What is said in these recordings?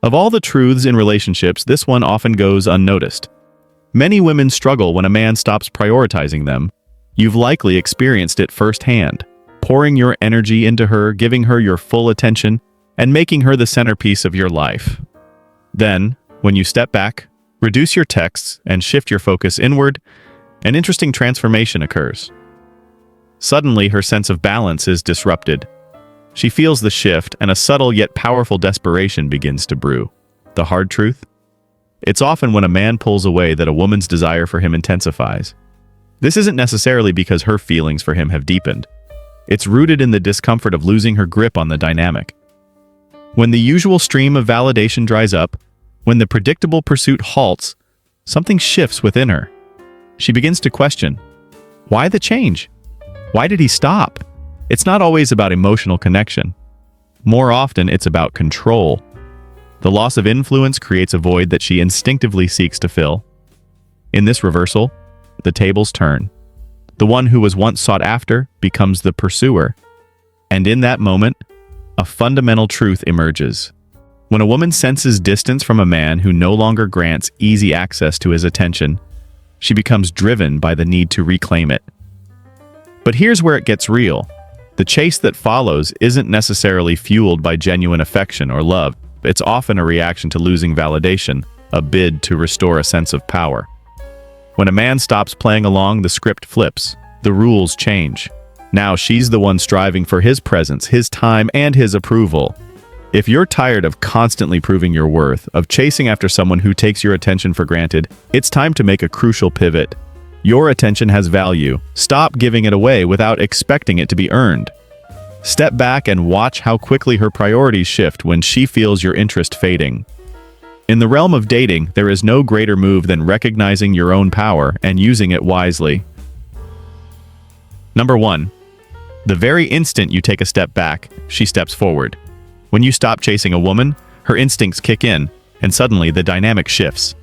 Of all the truths in relationships, this one often goes unnoticed. Many women struggle when a man stops prioritizing them. You've likely experienced it firsthand, pouring your energy into her, giving her your full attention, and making her the centerpiece of your life. Then, when you step back, reduce your texts, and shift your focus inward, an interesting transformation occurs. Suddenly, her sense of balance is disrupted. She feels the shift, and a subtle yet powerful desperation begins to brew. The hard truth? It's often when a man pulls away that a woman's desire for him intensifies. This isn't necessarily because her feelings for him have deepened. It's rooted in the discomfort of losing her grip on the dynamic. When the usual stream of validation dries up, when the predictable pursuit halts, something shifts within her. She begins to question, why the change? Why did he stop? It's not always about emotional connection. More often, it's about control. The loss of influence creates a void that she instinctively seeks to fill. In this reversal, the tables turn. The one who was once sought after becomes the pursuer. And in that moment, a fundamental truth emerges. When a woman senses distance from a man who no longer grants easy access to his attention, she becomes driven by the need to reclaim it. But here's where it gets real. The chase that follows isn't necessarily fueled by genuine affection or love. It's often a reaction to losing validation, a bid to restore a sense of power. When a man stops playing along, the script flips. The rules change. Now she's the one striving for his presence, his time, and his approval. If you're tired of constantly proving your worth, of chasing after someone who takes your attention for granted, it's time to make a crucial pivot. Your attention has value. Stop giving it away without expecting it to be earned. Step back and watch how quickly her priorities shift when she feels your interest fading. In the realm of dating, there is no greater move than recognizing your own power and using it wisely. Number 1. The very instant you take a step back, she steps forward. When you stop chasing a woman, her instincts kick in, and suddenly the dynamic shifts.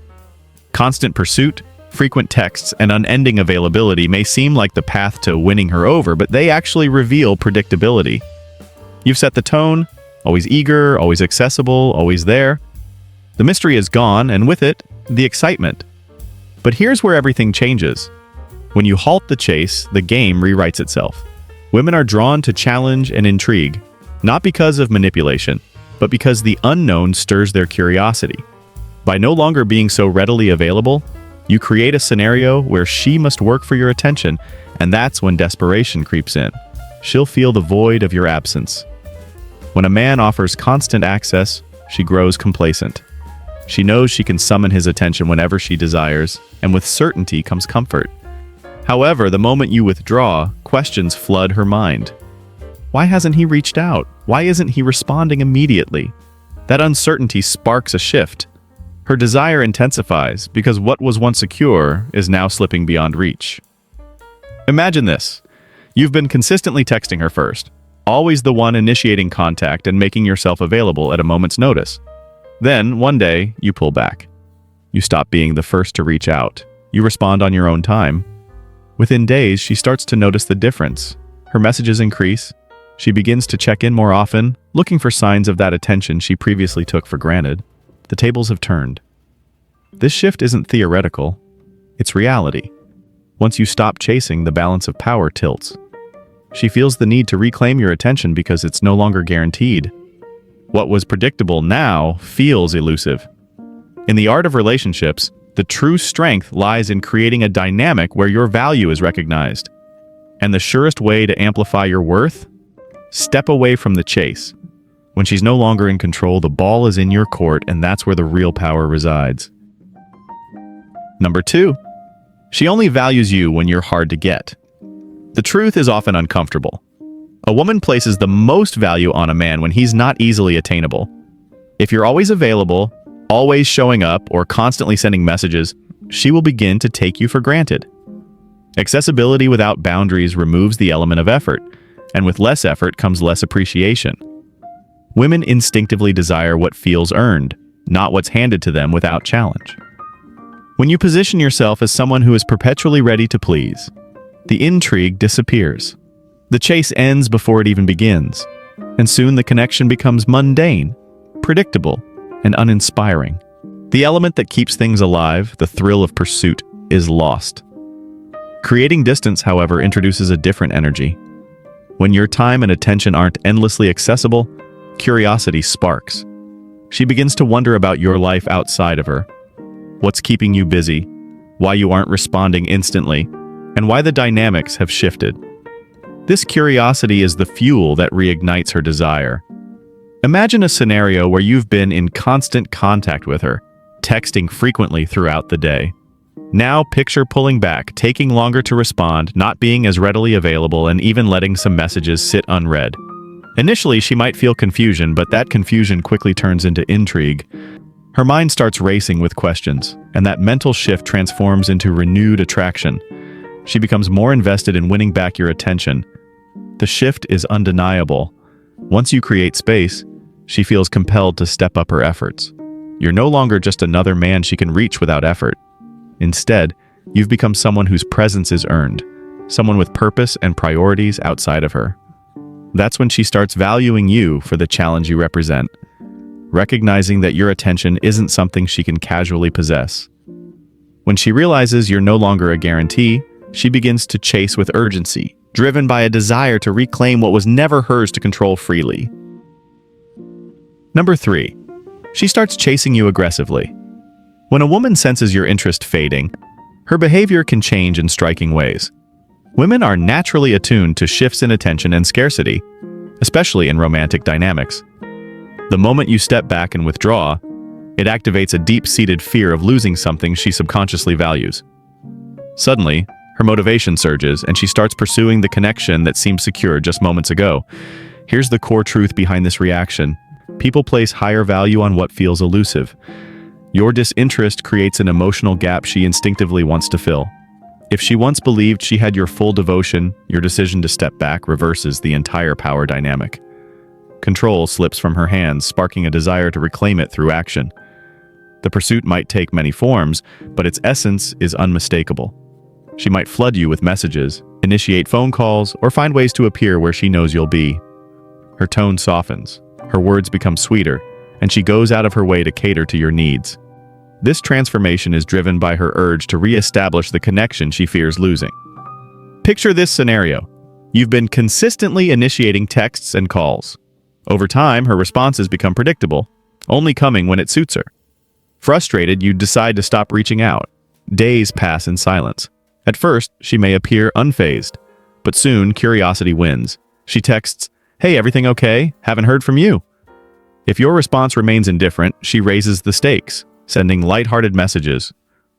Constant pursuit, frequent texts, and unending availability may seem like the path to winning her over, but they actually reveal predictability. You've set the tone, always eager, always accessible, always there. The mystery is gone, and with it, the excitement. But here's where everything changes. When you halt the chase, the game rewrites itself. Women are drawn to challenge and intrigue, not because of manipulation, but because the unknown stirs their curiosity. By no longer being so readily available, you create a scenario where she must work for your attention, and that's when desperation creeps in. She'll feel the void of your absence. When a man offers constant access, she grows complacent. She knows she can summon his attention whenever she desires, and with certainty comes comfort. However, the moment you withdraw, questions flood her mind. Why hasn't he reached out? Why isn't he responding immediately? That uncertainty sparks a shift. Her desire intensifies because what was once secure is now slipping beyond reach. Imagine this. You've been consistently texting her first, always the one initiating contact and making yourself available at a moment's notice. Then, one day, you pull back. You stop being the first to reach out. You respond on your own time. Within days, she starts to notice the difference. Her messages increase. She begins to check in more often, looking for signs of that attention she previously took for granted. The tables have turned. This shift isn't theoretical. It's reality. Once you stop chasing, the balance of power tilts. She feels the need to reclaim your attention because it's no longer guaranteed. What was predictable now feels elusive. In the art of relationships, the true strength lies in creating a dynamic where your value is recognized. And the surest way to amplify your worth? Step away from the chase. When she's no longer in control, the ball is in your court, and that's where the real power resides. Number 2. She only values you when you're hard to get. The truth is often uncomfortable. A woman places the most value on a man when he's not easily attainable. If you're always available, always showing up, or constantly sending messages, she will begin to take you for granted. Accessibility without boundaries removes the element of effort, and with less effort comes less appreciation. Women instinctively desire what feels earned, not what's handed to them without challenge. When you position yourself as someone who is perpetually ready to please, the intrigue disappears. The chase ends before it even begins, and soon the connection becomes mundane. predictable and uninspiring. The element that keeps things alive, the thrill of pursuit, is lost. Creating distance, however, introduces a different energy. When your time and attention aren't endlessly accessible, curiosity sparks. She begins to wonder about your life outside of her. What's keeping you busy, why you aren't responding instantly, and why the dynamics have shifted. This curiosity is the fuel that reignites her desire. Imagine a scenario where you've been in constant contact with her, texting frequently throughout the day. Now picture pulling back, taking longer to respond, not being as readily available, and even letting some messages sit unread. Initially, she might feel confusion, but that confusion quickly turns into intrigue. Her mind starts racing with questions, and that mental shift transforms into renewed attraction. She becomes more invested in winning back your attention. The shift is undeniable. Once you create space, she feels compelled to step up her efforts. You're no longer just another man she can reach without effort. Instead, you've become someone whose presence is earned, someone with purpose and priorities outside of her. That's when she starts valuing you for the challenge you represent, recognizing that your attention isn't something she can casually possess. When she realizes you're no longer a guarantee, she begins to chase with urgency, driven by a desire to reclaim what was never hers to control freely. Number 3. She starts chasing you aggressively. When a woman senses your interest fading, her behavior can change in striking ways. Women are naturally attuned to shifts in attention and scarcity, especially in romantic dynamics. The moment you step back and withdraw, it activates a deep-seated fear of losing something she subconsciously values. Suddenly, her motivation surges, and she starts pursuing the connection that seemed secure just moments ago. Here's the core truth behind this reaction. People place higher value on what feels elusive. Your disinterest creates an emotional gap she instinctively wants to fill. If she once believed she had your full devotion, your decision to step back reverses the entire power dynamic. Control slips from her hands, sparking a desire to reclaim it through action. The pursuit might take many forms, but its essence is unmistakable. She might flood you with messages, initiate phone calls, or find ways to appear where she knows you'll be. Her tone softens, her words become sweeter, and she goes out of her way to cater to your needs. This transformation is driven by her urge to re-establish the connection she fears losing. Picture this scenario. You've been consistently initiating texts and calls. Over time, her responses become predictable, only coming when it suits her. Frustrated, you decide to stop reaching out. Days pass in silence. At first, she may appear unfazed, but soon curiosity wins. She texts, "Hey, everything okay? Haven't heard from you." If your response remains indifferent, she raises the stakes, sending lighthearted messages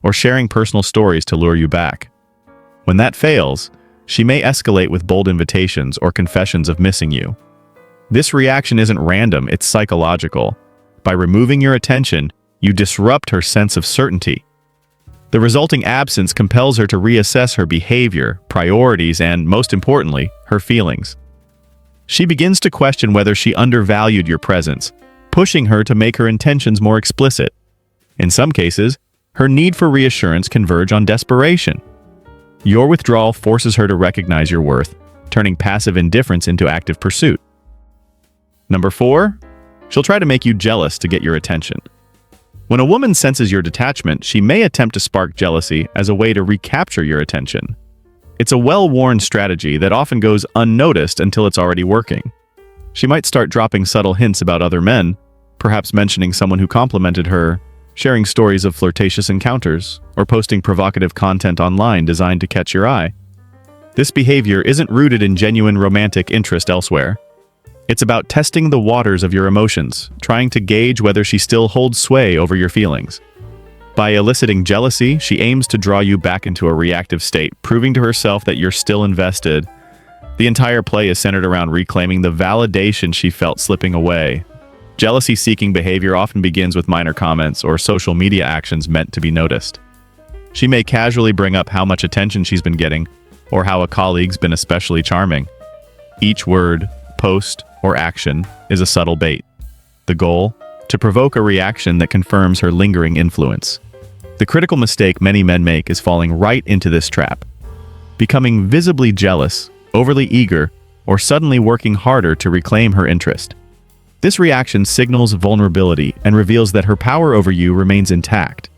or sharing personal stories to lure you back. When that fails, she may escalate with bold invitations or confessions of missing you. This reaction isn't random, it's psychological. By removing your attention, you disrupt her sense of certainty. The resulting absence compels her to reassess her behavior, priorities, and, most importantly, her feelings. She begins to question whether she undervalued your presence, pushing her to make her intentions more explicit. In some cases, her need for reassurance converge on desperation. Your withdrawal forces her to recognize your worth, turning passive indifference into active pursuit. Number 4, she'll try to make you jealous to get your attention. When a woman senses your detachment, she may attempt to spark jealousy as a way to recapture your attention. It's a well-worn strategy that often goes unnoticed until it's already working. She might start dropping subtle hints about other men, perhaps mentioning someone who complimented her, sharing stories of flirtatious encounters, or posting provocative content online designed to catch your eye. This behavior isn't rooted in genuine romantic interest elsewhere. It's about testing the waters of your emotions, trying to gauge whether she still holds sway over your feelings. By eliciting jealousy, she aims to draw you back into a reactive state, proving to herself that you're still invested. The entire play is centered around reclaiming the validation she felt slipping away. Jealousy-seeking behavior often begins with minor comments or social media actions meant to be noticed. She may casually bring up how much attention she's been getting, or how a colleague's been especially charming. Each word, post, or action is a subtle bait. The goal? To provoke a reaction that confirms her lingering influence. The critical mistake many men make is falling right into this trap, becoming visibly jealous, overly eager, or suddenly working harder to reclaim her interest. This reaction signals vulnerability and reveals that her power over you remains intact.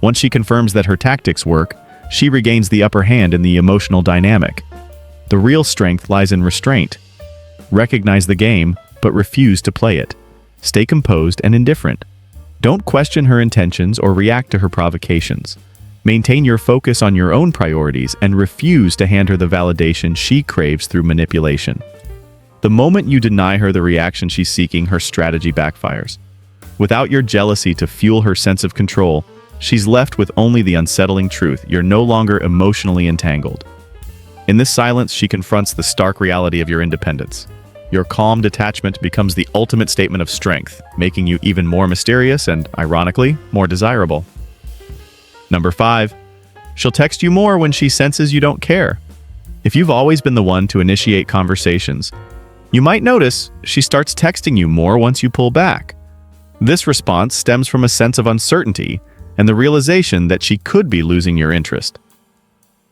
Once she confirms that her tactics work, she regains the upper hand in the emotional dynamic. The real strength lies in restraint. Recognize the game, but refuse to play it. Stay composed and indifferent. Don't question her intentions or react to her provocations. Maintain your focus on your own priorities and refuse to hand her the validation she craves through manipulation. The moment you deny her the reaction she's seeking, her strategy backfires. Without your jealousy to fuel her sense of control, she's left with only the unsettling truth: you're no longer emotionally entangled. In this silence, she confronts the stark reality of your independence. Your calm detachment becomes the ultimate statement of strength, making you even more mysterious and, ironically, more desirable. Number 5. She'll text you more when she senses you don't care. If you've always been the one to initiate conversations, you might notice she starts texting you more once you pull back. This response stems from a sense of uncertainty and the realization that she could be losing your interest.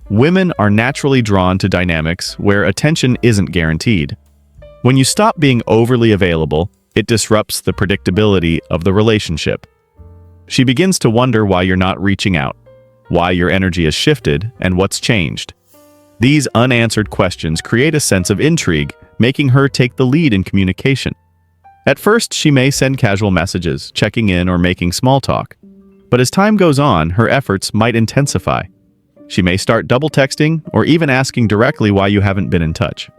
Women are naturally drawn to dynamics where attention isn't guaranteed. When you stop being overly available, it disrupts the predictability of the relationship. She begins to wonder why you're not reaching out, why your energy has shifted, and what's changed. These unanswered questions create a sense of intrigue, making her take the lead in communication. At first, she may send casual messages, checking in or making small talk. But as time goes on, her efforts might intensify. She may start double texting or even asking directly why you haven't been in touch.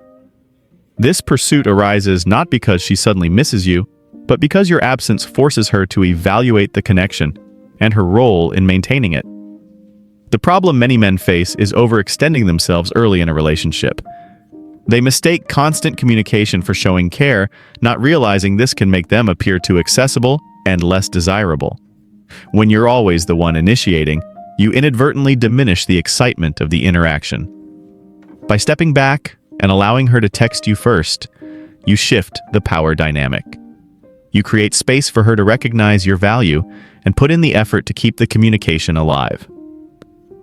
This pursuit arises not because she suddenly misses you, but because your absence forces her to evaluate the connection and her role in maintaining it. The problem many men face is overextending themselves early in a relationship. They mistake constant communication for showing care, not realizing this can make them appear too accessible and less desirable. When you're always the one initiating, you inadvertently diminish the excitement of the interaction. By stepping back and allowing her to text you first, you shift the power dynamic. You create space for her to recognize your value and put in the effort to keep the communication alive.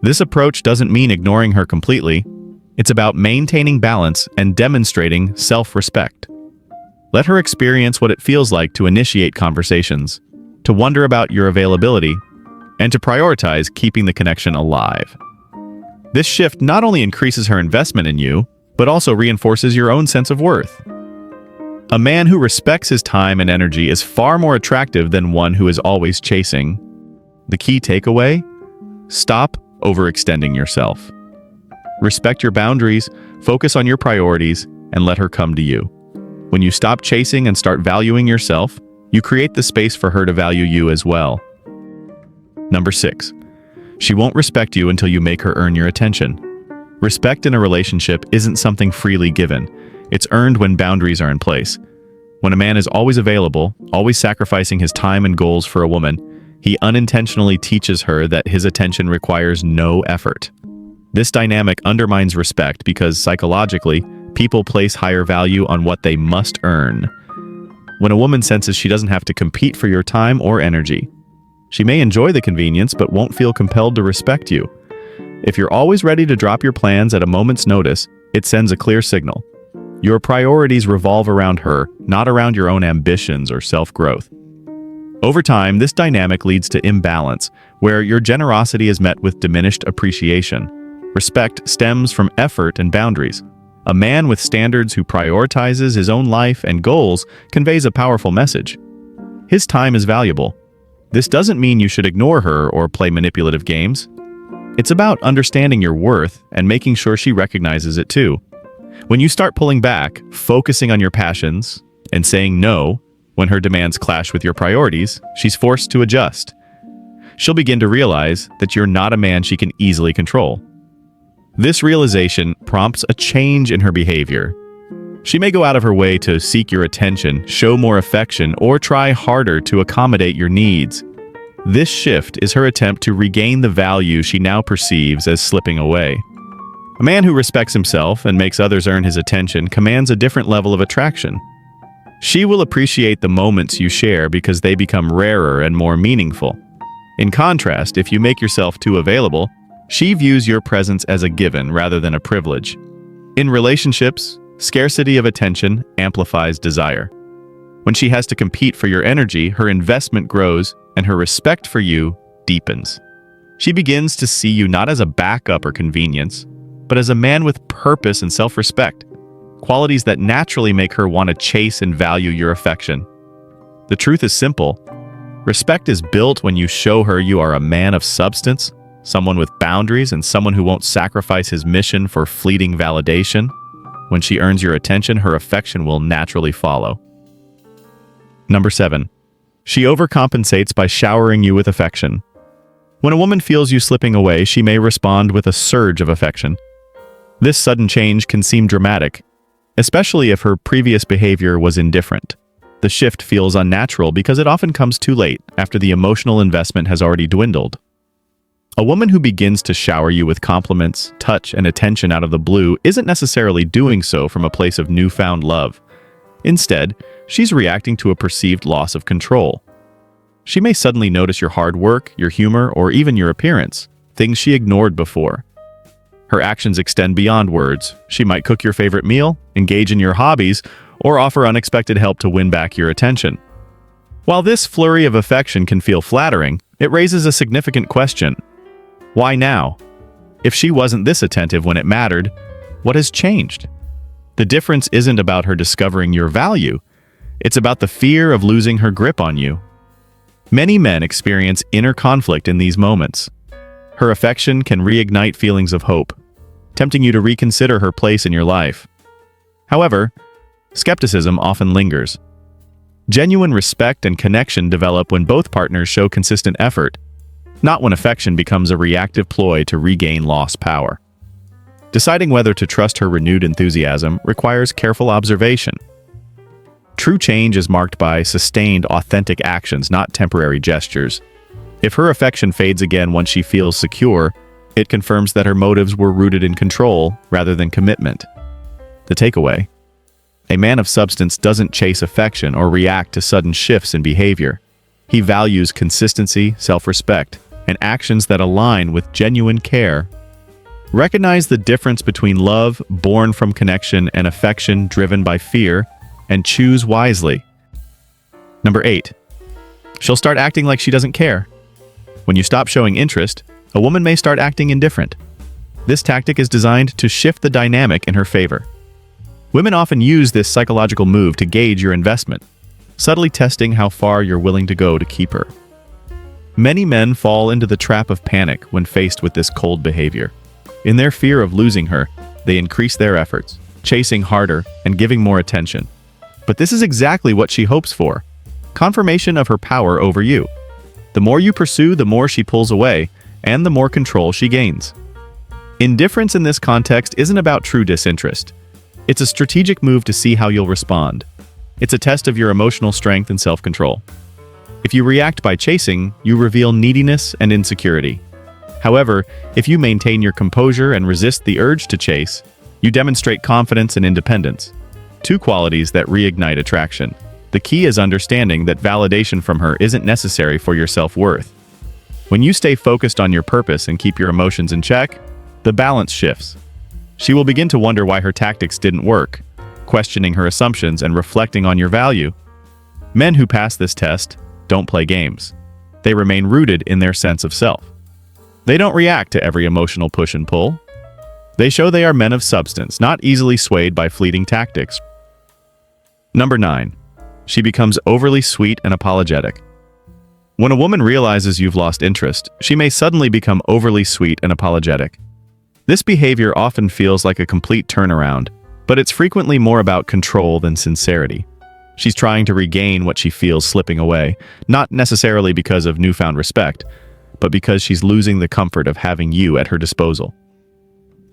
This approach doesn't mean ignoring her completely. It's about maintaining balance and demonstrating self-respect. Let her experience what it feels like to initiate conversations, to wonder about your availability, and to prioritize keeping the connection alive. This shift not only increases her investment in you, but also reinforces your own sense of worth. A man who respects his time and energy is far more attractive than one who is always chasing. The key takeaway? Stop overextending yourself. Respect your boundaries, focus on your priorities, and let her come to you. When you stop chasing and start valuing yourself, you create the space for her to value you as well. Number 6. She won't respect you until you make her earn your attention. Respect in a relationship isn't something freely given. It's earned when boundaries are in place. When a man is always available, always sacrificing his time and goals for a woman, he unintentionally teaches her that his attention requires no effort. This dynamic undermines respect because, psychologically, people place higher value on what they must earn. When a woman senses she doesn't have to compete for your time or energy, she may enjoy the convenience but won't feel compelled to respect you. If you're always ready to drop your plans at a moment's notice, it sends a clear signal. Your priorities revolve around her, not around your own ambitions or self-growth. Over time, this dynamic leads to imbalance, where your generosity is met with diminished appreciation. Respect stems from effort and boundaries. A man with standards who prioritizes his own life and goals conveys a powerful message. His time is valuable. This doesn't mean you should ignore her or play manipulative games. It's about understanding your worth and making sure she recognizes it too. When you start pulling back, focusing on your passions, and saying no when her demands clash with your priorities, she's forced to adjust. She'll begin to realize that you're not a man she can easily control. This realization prompts a change in her behavior. She may go out of her way to seek your attention, show more affection, or try harder to accommodate your needs. This shift is her attempt to regain the value she now perceives as slipping away. A man who respects himself and makes others earn his attention commands a different level of attraction. She will appreciate the moments you share because they become rarer and more meaningful. In contrast, if you make yourself too available, she views your presence as a given rather than a privilege. In relationships, scarcity of attention amplifies desire. When she has to compete for your energy, her investment grows and her respect for you deepens. She begins to see you not as a backup or convenience, but as a man with purpose and self-respect, qualities that naturally make her want to chase and value your affection. The truth is simple. Respect is built when you show her you are a man of substance, someone with boundaries, and someone who won't sacrifice his mission for fleeting validation. When she earns your attention, her affection will naturally follow. Number 7. She overcompensates by showering you with affection. When a woman feels you slipping away, she may respond with a surge of affection. This sudden change can seem dramatic, especially if her previous behavior was indifferent. The shift feels unnatural because it often comes too late, after the emotional investment has already dwindled. A woman who begins to shower you with compliments, touch, and attention out of the blue isn't necessarily doing so from a place of newfound love. Instead, she's reacting to a perceived loss of control. She may suddenly notice your hard work, your humor, or even your appearance, things she ignored before. Her actions extend beyond words. She might cook your favorite meal, engage in your hobbies, or offer unexpected help to win back your attention. While this flurry of affection can feel flattering, it raises a significant question. Why now? If she wasn't this attentive when it mattered, what has changed? The difference isn't about her discovering your value. It's about the fear of losing her grip on you. Many men experience inner conflict in these moments. Her affection can reignite feelings of hope, tempting you to reconsider her place in your life. However, skepticism often lingers. Genuine respect and connection develop when both partners show consistent effort, not when affection becomes a reactive ploy to regain lost power. Deciding whether to trust her renewed enthusiasm requires careful observation. True change is marked by sustained, authentic actions, not temporary gestures. If her affection fades again once she feels secure, it confirms that her motives were rooted in control rather than commitment. The takeaway: a man of substance doesn't chase affection or react to sudden shifts in behavior. He values consistency, self-respect, and actions that align with genuine care. Recognize the difference between love born from connection and affection driven by fear, and choose wisely. Number 8. She'll start acting like she doesn't care. When you stop showing interest, a woman may start acting indifferent. This tactic is designed to shift the dynamic in her favor. Women often use this psychological move to gauge your investment, subtly testing how far you're willing to go to keep her. Many men fall into the trap of panic when faced with this cold behavior. In their fear of losing her, they increase their efforts, chasing harder and giving more attention. But this is exactly what she hopes for: confirmation of her power over you. The more you pursue, the more she pulls away, and the more control she gains. Indifference in this context isn't about true disinterest. It's a strategic move to see how you'll respond. It's a test of your emotional strength and self-control. If you react by chasing, you reveal neediness and insecurity. However, if you maintain your composure and resist the urge to chase, you demonstrate confidence and independence, two qualities that reignite attraction. The key is understanding that validation from her isn't necessary for your self-worth. When you stay focused on your purpose and keep your emotions in check, the balance shifts. She will begin to wonder why her tactics didn't work, questioning her assumptions and reflecting on your value. Men who pass this test don't play games. They remain rooted in their sense of self. They don't react to every emotional push and pull. They show they are men of substance, not easily swayed by fleeting tactics. Number 9. She becomes overly sweet and apologetic. When a woman realizes you've lost interest, she may suddenly become overly sweet and apologetic. This behavior often feels like a complete turnaround, but it's frequently more about control than sincerity. She's trying to regain what she feels slipping away, not necessarily because of newfound respect, but because she's losing the comfort of having you at her disposal.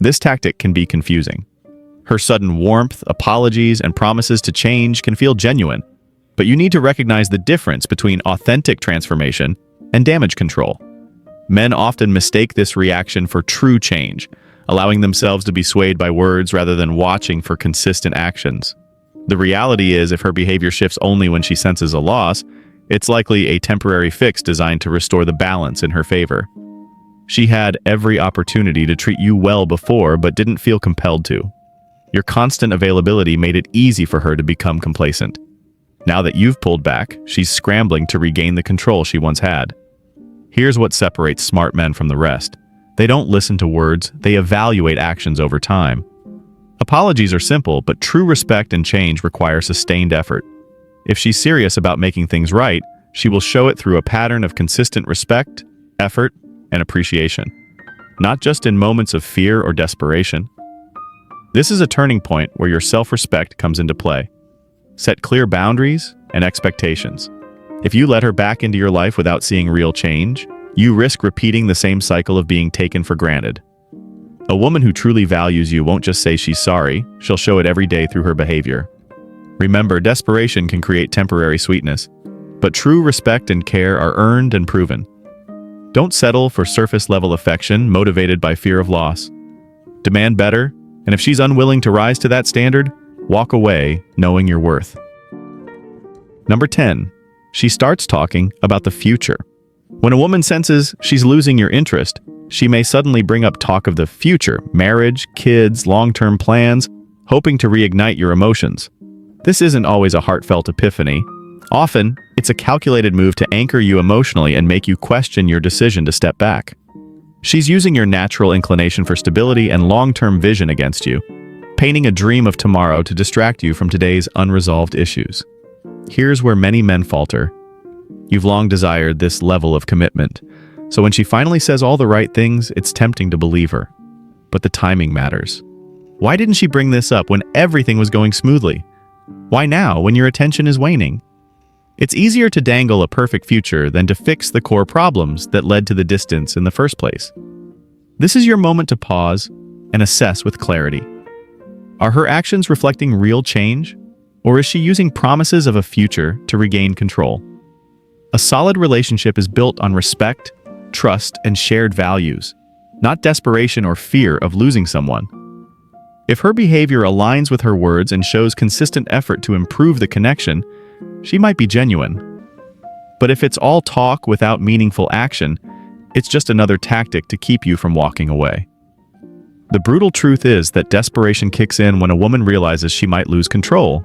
This tactic can be confusing. Her sudden warmth, apologies, and promises to change can feel genuine, but you need to recognize the difference between authentic transformation and damage control. Men often mistake this reaction for true change, allowing themselves to be swayed by words rather than watching for consistent actions. The reality is, if her behavior shifts only when she senses a loss, it's likely a temporary fix designed to restore the balance in her favor. She had every opportunity to treat you well before, but didn't feel compelled to. Your constant availability made it easy for her to become complacent. Now that you've pulled back, she's scrambling to regain the control she once had. Here's what separates smart men from the rest. They don't listen to words, they evaluate actions over time. Apologies are simple, but true respect and change require sustained effort. If she's serious about making things right, she will show it through a pattern of consistent respect, effort, and appreciation. Not just in moments of fear or desperation. This is a turning point where your self-respect comes into play. Set clear boundaries and expectations. If you let her back into your life without seeing real change, you risk repeating the same cycle of being taken for granted. A woman who truly values you won't just say she's sorry, she'll show it every day through her behavior. Remember, desperation can create temporary sweetness, but true respect and care are earned and proven. Don't settle for surface-level affection motivated by fear of loss. Demand better, and if she's unwilling to rise to that standard, walk away knowing your worth. Number 10. She starts talking about the future. When a woman senses she's losing your interest, she may suddenly bring up talk of the future, marriage, kids, long-term plans, hoping to reignite your emotions. This isn't always a heartfelt epiphany. Often, it's a calculated move to anchor you emotionally and make you question your decision to step back. She's using your natural inclination for stability and long-term vision against you, painting a dream of tomorrow to distract you from today's unresolved issues. Here's where many men falter. You've long desired this level of commitment, so when she finally says all the right things, it's tempting to believe her. But the timing matters. Why didn't she bring this up when everything was going smoothly? Why now, when your attention is waning? It's easier to dangle a perfect future than to fix the core problems that led to the distance in the first place. This is your moment to pause and assess with clarity. Are her actions reflecting real change, or is she using promises of a future to regain control? A solid relationship is built on respect, trust, and shared values, not desperation or fear of losing someone. If her behavior aligns with her words and shows consistent effort to improve the connection, she might be genuine. But if it's all talk without meaningful action, it's just another tactic to keep you from walking away. The brutal truth is that desperation kicks in when a woman realizes she might lose control,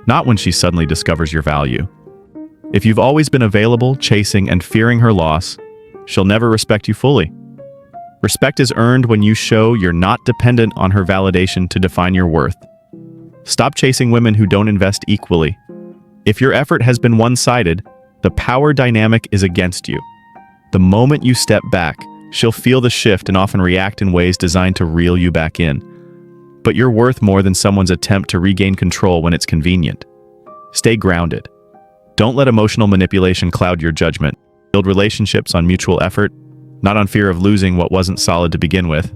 not when she suddenly discovers your value. If you've always been available, chasing, and fearing her loss, she'll never respect you fully. Respect is earned when you show you're not dependent on her validation to define your worth. Stop chasing women who don't invest equally. If your effort has been one-sided, the power dynamic is against you. The moment you step back, she'll feel the shift and often react in ways designed to reel you back in. But you're worth more than someone's attempt to regain control when it's convenient. Stay grounded. Don't let emotional manipulation cloud your judgment. Build relationships on mutual effort, not on fear of losing what wasn't solid to begin with.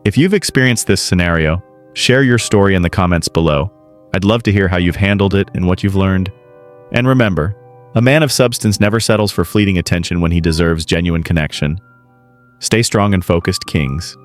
If you've experienced this scenario, share your story in the comments below. I'd love to hear how you've handled it and what you've learned. And remember, a man of substance never settles for fleeting attention when he deserves genuine connection. Stay strong and focused, kings.